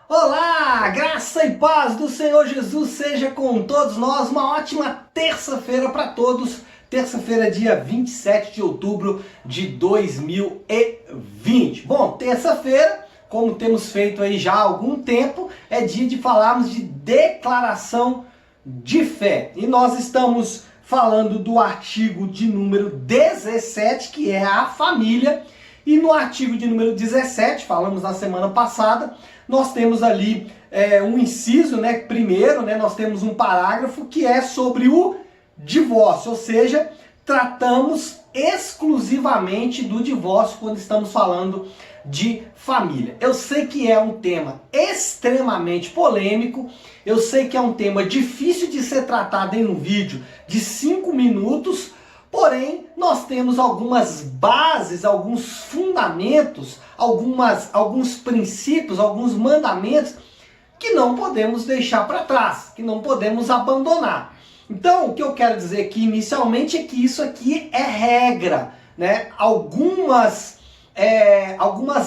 Olá, graça e paz do Senhor Jesus seja com todos nós. Uma ótima terça-feira para todos. Terça-feira, dia 27 de outubro de 2020. Bom, terça-feira, como temos feito aí já há algum tempo, é dia de falarmos de declaração de fé. E nós estamos falando do artigo de número 17, que é a família. E no artigo de número 17, falamos na semana passada, nós temos ali um inciso, primeiro, nós temos um parágrafo que é sobre o divórcio, ou seja, tratamos exclusivamente do divórcio quando estamos falando de família. Eu sei que é um tema extremamente polêmico, eu sei que é um tema difícil de ser tratado em um vídeo de 5 minutos, porém, nós temos algumas bases, alguns fundamentos, alguns princípios, alguns mandamentos que não podemos deixar para trás, que não podemos abandonar. Então, o que eu quero dizer aqui inicialmente é que isso aqui é regra, Algumas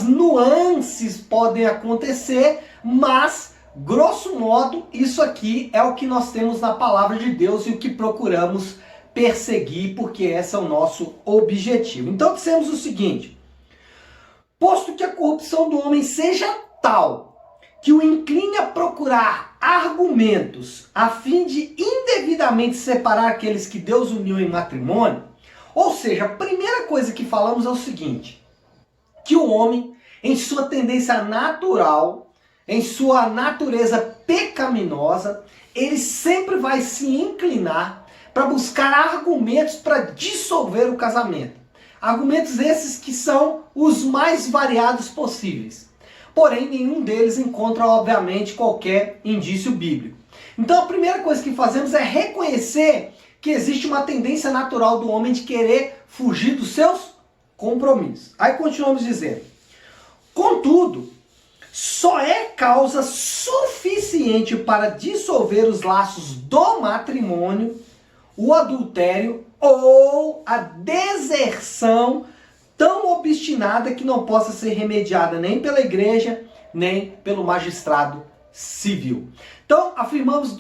nuances podem acontecer, mas, grosso modo, isso aqui é o que nós temos na palavra de Deus e o que procuramos perseguir, porque esse é o nosso objetivo. Então dissemos o seguinte: posto que a corrupção do homem seja tal que o incline a procurar argumentos a fim de indevidamente separar aqueles que Deus uniu em matrimônio, ou seja, a primeira coisa que falamos é o seguinte: que o homem, em sua tendência natural, em sua natureza pecaminosa, ele sempre vai se inclinar para buscar argumentos para dissolver o casamento. Argumentos esses que são os mais variados possíveis. Porém, nenhum deles encontra, obviamente, qualquer indício bíblico. Então, a primeira coisa que fazemos é reconhecer que existe uma tendência natural do homem de querer fugir dos seus compromissos. Aí continuamos dizendo: contudo, só é causa suficiente para dissolver os laços do matrimônio o adultério ou a deserção tão obstinada que não possa ser remediada nem pela igreja, nem pelo magistrado civil. Então, afirmamos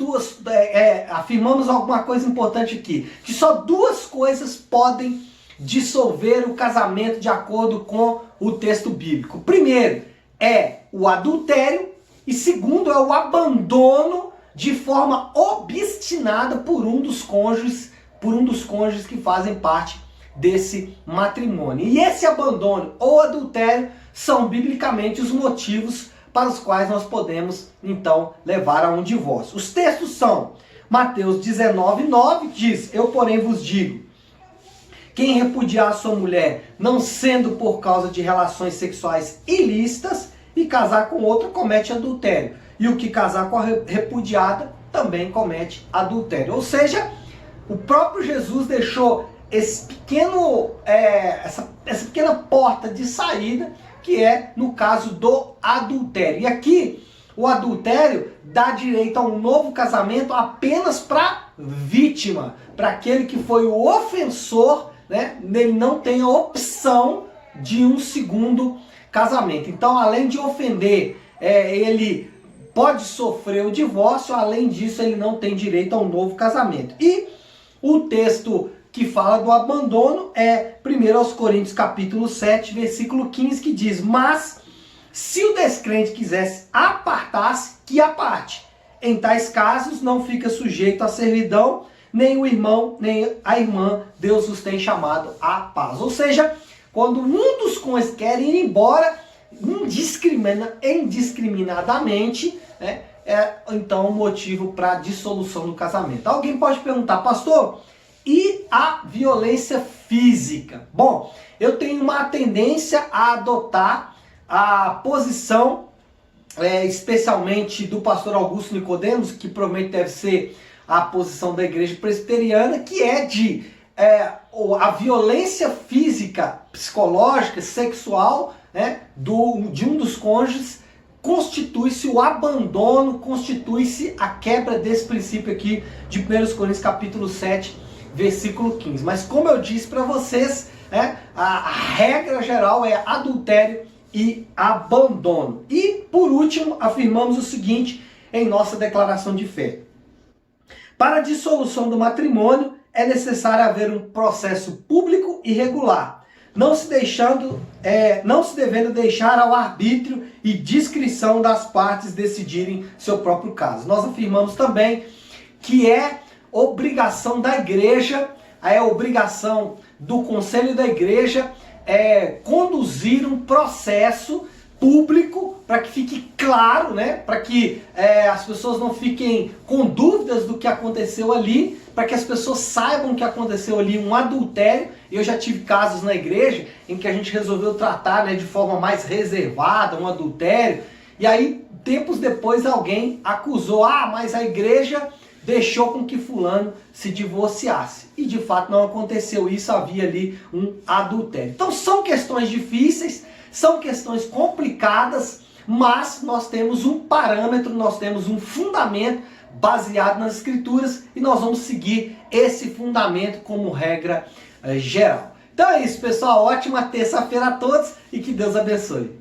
alguma coisa importante aqui, que só duas coisas podem dissolver o casamento de acordo com o texto bíblico. Primeiro é o adultério e segundo é o abandono de forma obstinada por um dos cônjuges que fazem parte desse matrimônio. E esse abandono ou adultério são biblicamente os motivos para os quais nós podemos então levar a um divórcio. Os textos são Mateus 19:9, diz: eu porém vos digo, quem repudiar sua mulher, não sendo por causa de relações sexuais ilícitas, e casar com outra, comete adultério. E o que casar com a repudiada também comete adultério. Ou seja, o próprio Jesus deixou essa pequena porta de saída, que é no caso do adultério. E aqui, o adultério dá direito a um novo casamento apenas para vítima, para aquele que foi o ofensor, ele não tem a opção de um segundo casamento. Então, além de ofender, ele pode sofrer o divórcio, além disso ele não tem direito a um novo casamento. E o texto que fala do abandono é 1 Coríntios capítulo 7, versículo 15, que diz: mas se o descrente quisesse apartar-se, que aparte. Em tais casos não fica sujeito à servidão, nem o irmão, nem a irmã, Deus os tem chamado à paz. Ou seja, quando um dos cônjuges quer ir embora indiscriminadamente, é então um motivo para dissolução do casamento. Alguém pode perguntar: pastor, e a violência física? Bom, eu tenho uma tendência a adotar a posição, especialmente do pastor Augusto Nicodemos, que provavelmente deve ser a posição da igreja presbiteriana, que é de a violência física, psicológica, sexual, de um dos cônjuges, constitui-se o abandono, constitui-se a quebra desse princípio aqui de 1 Coríntios capítulo 7, versículo 15. Mas como eu disse para vocês, a regra geral é adultério e abandono. E, por último, afirmamos o seguinte em nossa declaração de fé. Para a dissolução do matrimônio, é necessário haver um processo público e regular, não se devendo deixar ao arbítrio e discrição das partes decidirem seu próprio caso. Nós afirmamos também que é obrigação da igreja, é obrigação do conselho da igreja conduzir um processo público para que fique claro, né? Para que as pessoas não fiquem com dúvidas do que aconteceu ali, para que as pessoas saibam que aconteceu ali um adultério. Eu já tive casos na igreja em que a gente resolveu tratar, né, de forma mais reservada um adultério, e aí tempos depois alguém acusou, mas a igreja deixou com que fulano se divorciasse. E de fato não aconteceu isso, havia ali um adultério. Então são questões difíceis, são questões complicadas, mas nós temos um parâmetro, nós temos um fundamento baseado nas escrituras e nós vamos seguir esse fundamento como regra geral. Então é isso, pessoal. Ótima terça-feira a todos e que Deus abençoe.